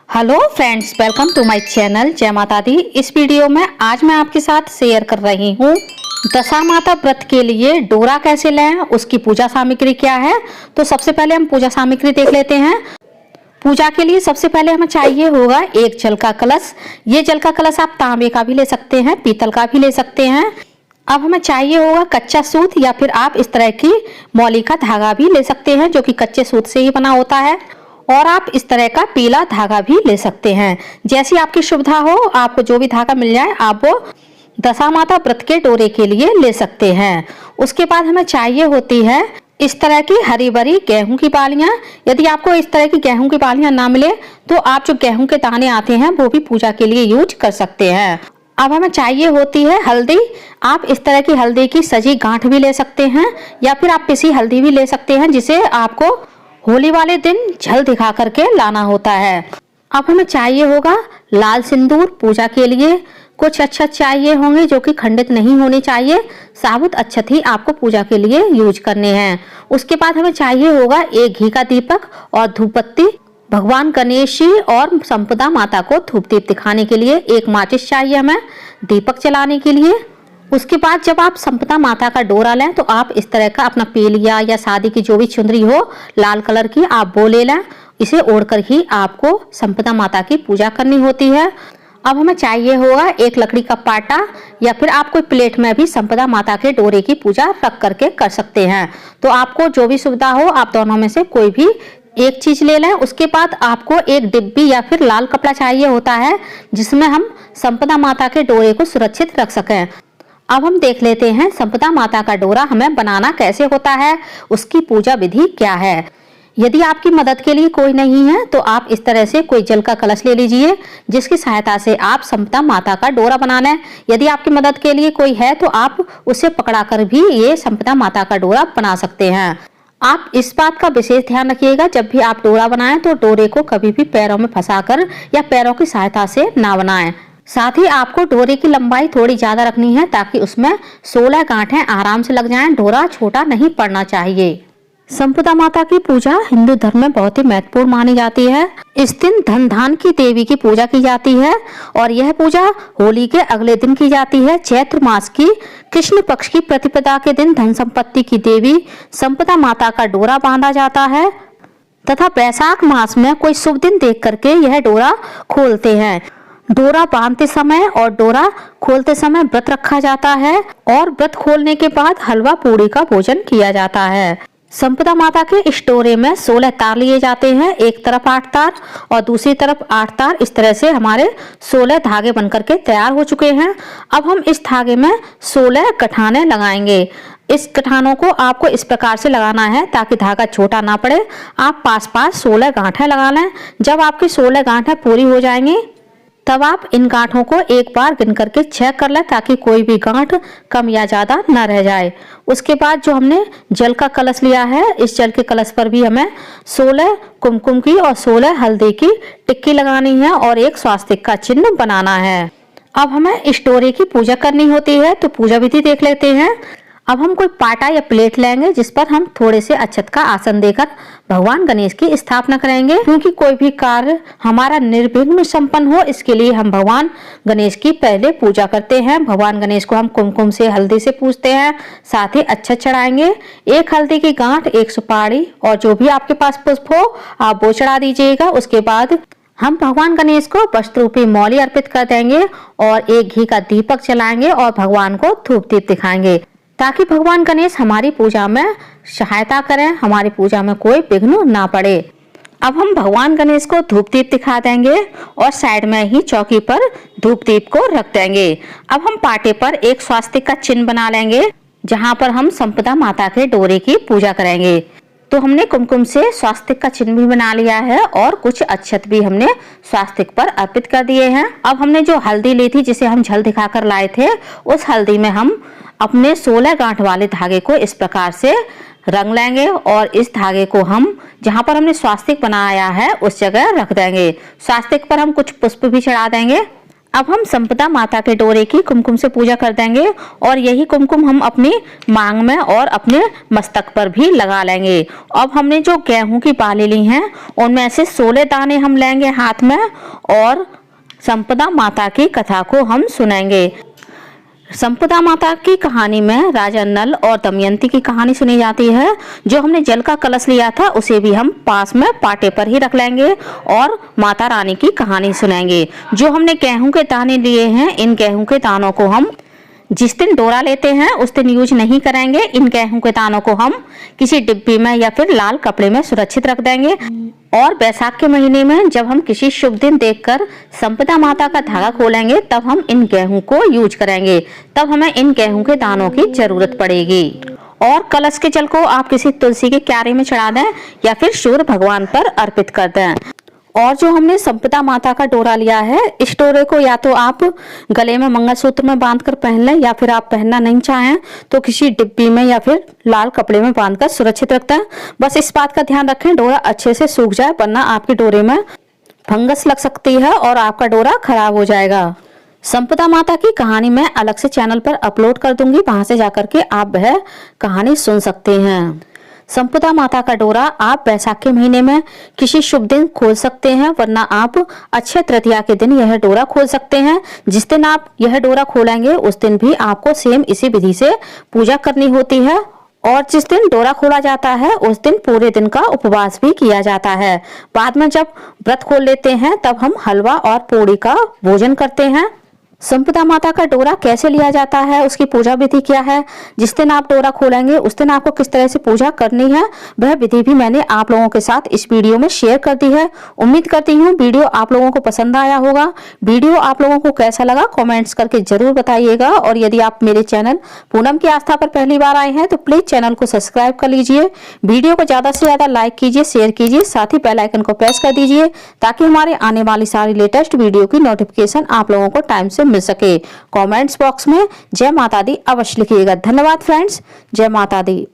Hello friends, welcome to my channel. जय माता दी। इस वीडियो में आज मैं आपके साथ शेयर कर रही हूँ दशा माता व्रत के लिए डोरा कैसे लें, उसकी पूजा सामग्री क्या है। तो सबसे पहले हम पूजा सामग्री देख लेते हैं। पूजा के लिए सबसे पहले हमें चाहिए होगा एक जल का कलश। ये जल का कलश आप तांबे का भी ले सकते हैं, पीतल का भी ले सकते हैं। अब हमें चाहिए होगा कच्चा सूत या फिर आप इस तरह की मौली का धागा भी ले सकते हैं जो कि कच्चे सूत से ही बना होता है। और आप इस तरह का पीला धागा भी ले सकते हैं। जैसी आपकी सुविधा हो, आपको जो भी धागा मिल जाए आप वो दशा माता व्रत के डोरे के लिए ले सकते हैं। उसके बाद हमें चाहिए होती है इस तरह की हरी भरी गेहूं की बालियां। यदि आपको इस तरह की गेहूं की बालियां ना मिले तो आप जो गेहूं के दाने आते हैं वो भी पूजा के लिए यूज कर सकते हैं। अब हमें चाहिए होती है हल्दी। आप इस तरह की हल्दी की सजी गांठ भी ले सकते हैं या फिर आप पिसी हल्दी भी ले सकते हैं, जिसे आपको होली वाले दिन जल दिखा करके लाना होता है। अब हमें चाहिए होगा लाल सिंदूर। पूजा के लिए कुछ अक्षत चाहिए होंगे जो कि खंडित नहीं होने चाहिए। साबुत अक्षत ही आपको पूजा के लिए यूज करने हैं। उसके बाद हमें चाहिए होगा एक घी का दीपक और धूप बत्ती। भगवान गणेश जी और संपदा माता को धूप दीप दिखाने के लिए एक माचिस चाहिए हमें दीपक जलाने के लिए। उसके बाद जब आप संपदा माता का डोरा लें तो आप इस तरह का अपना पीलिया या शादी की जो भी चुनरी हो लाल कलर की, आप वो ले लें। इसे ओढ़कर ही आपको संपदा माता की पूजा करनी होती है। अब हमें चाहिए होगा एक लकड़ी का पाटा या फिर आप कोई प्लेट में भी संपदा माता के डोरे की पूजा रख करके कर सकते हैं। तो आपको जो भी सुविधा हो आप दोनों में से कोई भी एक चीज ले लें। उसके बाद आपको एक डिब्बी या फिर लाल कपड़ा चाहिए होता है जिसमें हम संपदा माता के डोरे को सुरक्षित रख सकें। अब हम देख लेते हैं संपदा माता का डोरा हमें बनाना कैसे होता है, उसकी पूजा विधि क्या है। यदि आपकी मदद के लिए कोई नहीं है तो आप इस तरह से कोई जल का कलश ले लीजिए जिसकी सहायता से आप संपदा माता का डोरा बना लें। यदि आपकी मदद के लिए कोई है तो आप उसे पकड़ाकर भी ये संपदा माता का डोरा बना सकते हैं। आप इस बात का विशेष ध्यान रखिएगा, जब भी आप डोरा बनाएं तो डोरे को कभी भी पैरों में फंसाकर या पैरों की सहायता से ना बनाएं। साथ ही आपको डोरे की लंबाई थोड़ी ज्यादा रखनी है ताकि उसमें 16 गांठें आराम से लग जाएं। डोरा छोटा नहीं पड़ना चाहिए। संपदा माता की पूजा हिंदू धर्म में बहुत ही महत्वपूर्ण मानी जाती है। इस दिन धन धान की देवी की पूजा की जाती है और यह पूजा होली के अगले दिन की जाती है। चैत्र मास की कृष्ण पक्ष की प्रतिपदा के दिन धन संपत्ति की देवी संपदा माता का डोरा बांधा जाता है तथा वैशाख मास में कोई शुभ दिन देख करके यह डोरा खोलते हैं। डोरा बांधते समय और डोरा खोलते समय व्रत रखा जाता है और व्रत खोलने के बाद हलवा पूड़ी का भोजन किया जाता है। संपदा माता के इस डोरे में 16 तार लिए जाते हैं। एक तरफ 8 तार और दूसरी तरफ 8 तार। इस तरह से हमारे 16 धागे बनकर के तैयार हो चुके हैं। अब हम इस धागे में 16 गठाने लगाएंगे। इस गठानों को आपको इस प्रकार से लगाना है ताकि धागा छोटा ना पड़े। आप पास पास 16 गांठें लगा लें। जब आपकी 16 गांठें पूरी हो जाएंगी तब आप इन गांठों को एक बार गिन करके चेक कर लें ताकि कोई भी गांठ कम या ज्यादा न रह जाए। उसके बाद जो हमने जल का कलश लिया है, इस जल के कलश पर भी हमें 16 कुमकुम की और 16 हल्दी की टिक्की लगानी है और एक स्वास्तिक का चिन्ह बनाना है। अब हमें इस डोरे की पूजा करनी होती है तो पूजा विधि देख लेते हैं। अब हम कोई पाटा या प्लेट लेंगे जिस पर हम थोड़े से अक्षत का आसन देकर भगवान गणेश की स्थापना करेंगे। क्योंकि कोई भी कार्य हमारा निर्विघ्न संपन्न हो, इसके लिए हम भगवान गणेश की पहले पूजा करते हैं। भगवान गणेश को हम कुमकुम से हल्दी से पूजते हैं, साथ ही अक्षत चढ़ाएंगे। एक हल्दी की गांठ, एक सुपारी और जो भी आपके पास पुष्प हो आप वो चढ़ा दीजिएगा। उसके बाद हम भगवान गणेश को वस्त्र रूपी मौली अर्पित कर देंगे और एक घी का दीपक जलाएंगे और भगवान को धूप दीप दिखाएंगे ताकि भगवान गणेश हमारी पूजा में सहायता करें, हमारी पूजा में कोई विघ्न ना पड़े। अब हम भगवान गणेश को धूप दीप दिखा देंगे और साइड में ही चौकी पर धूप दीप को रख देंगे। अब हम पाटे पर एक स्वास्तिक का चिन्ह बना लेंगे जहां पर हम संपदा माता के डोरे की पूजा करेंगे। तो हमने कुमकुम से स्वास्तिक का चिन्ह भी बना लिया है और कुछ अक्षत भी हमने स्वास्तिक पर अर्पित कर दिए हैं। अब हमने जो हल्दी ली थी जिसे हम जल दिखाकर लाए थे, उस हल्दी में हम अपने 16 गांठ वाले धागे को इस प्रकार से रंग लेंगे और इस धागे को हम जहां पर हमने स्वास्तिक बनाया है उस जगह रख देंगे। स्वास्तिक पर हम कुछ पुष्प भी चढ़ा देंगे। अब हम संपदा माता के डोरे की कुमकुम से पूजा कर देंगे और यही कुमकुम हम अपनी मांग में और अपने मस्तक पर भी लगा लेंगे। अब हमने जो गेहूं की बाली ली हैं उनमें से 16 दाने हम लेंगे हाथ में और संपदा माता की कथा को हम सुनेंगे। संपदा माता की कहानी में राजा नल और दमयंती की कहानी सुनी जाती है। जो हमने जल का कलश लिया था उसे भी हम पास में पाटे पर ही रख लेंगे और माता रानी की कहानी सुनेंगे। जो हमने गेहूं के दाने लिए हैं, इन गेहूं के दानों को हम जिस दिन डोरा लेते हैं उस दिन यूज नहीं करेंगे। इन गेहूं के दानों को हम किसी डिब्बी में या फिर लाल कपड़े में सुरक्षित रख देंगे और बैसाख के महीने में जब हम किसी शुभ दिन देखकर संपदा माता का धागा खोलेंगे तब हम इन गेहूं को यूज करेंगे। तब हमें इन गेहूं के दानों की जरूरत पड़ेगी। और कलश के जल को आप किसी तुलसी के क्यारे में चढ़ा दें या फिर सूर्य भगवान पर अर्पित कर दें। और जो हमने संपदा माता का डोरा लिया है, इस डोरे को या तो आप गले में मंगलसूत्र में बांधकर पहन लें या फिर आप पहनना नहीं चाहें तो किसी डिब्बी में या फिर लाल कपड़े में बांधकर सुरक्षित रखते हैं। बस इस बात का ध्यान रखें डोरा अच्छे से सूख जाए, वरना आपके डोरे में फंगस लग सकती है और आपका डोरा खराब हो जाएगा। संपदा माता की कहानी मैं अलग से चैनल पर अपलोड कर दूंगी, वहां से जाकर के आप वह कहानी सुन सकते हैं। संपदा माता का डोरा आप बैसाख के महीने में किसी शुभ दिन खोल सकते हैं, वरना आप अक्षय तृतीया के दिन यह डोरा खोल सकते हैं। जिस दिन आप यह डोरा खोलेंगे उस दिन भी आपको सेम इसी विधि से पूजा करनी होती है। और जिस दिन डोरा खोला जाता है उस दिन पूरे दिन का उपवास भी किया जाता है। बाद में जब व्रत खोल लेते हैं तब हम हलवा और पूड़ी का भोजन करते हैं। संपदा माता का डोरा कैसे लिया जाता है, उसकी पूजा विधि क्या है, जिस दिन आप डोरा खोलेंगे उस दिन आपको किस तरह से पूजा करनी है, वह विधि भी मैंने आप लोगों के साथ इस वीडियो में शेयर कर दी है। उम्मीद करती हूँ वीडियो आप लोगों को पसंद आया होगा। वीडियो आप लोगों को कैसा लगा कमेंट्स करके जरूर बताइएगा। और यदि आप मेरे चैनल पूनम की आस्था पर पहली बार आए हैं तो प्लीज चैनल को सब्सक्राइब कर लीजिए। वीडियो को ज्यादा से ज्यादा लाइक कीजिए, शेयर कीजिए, साथ ही बेल आइकन को प्रेस कर दीजिए ताकि हमारे आने वाली सारी लेटेस्ट वीडियो की नोटिफिकेशन आप लोगों को टाइम से मिल सके। कमेंट्स बॉक्स में जय माता दी अवश्य लिखिएगा। धन्यवाद फ्रेंड्स, जय माता दी।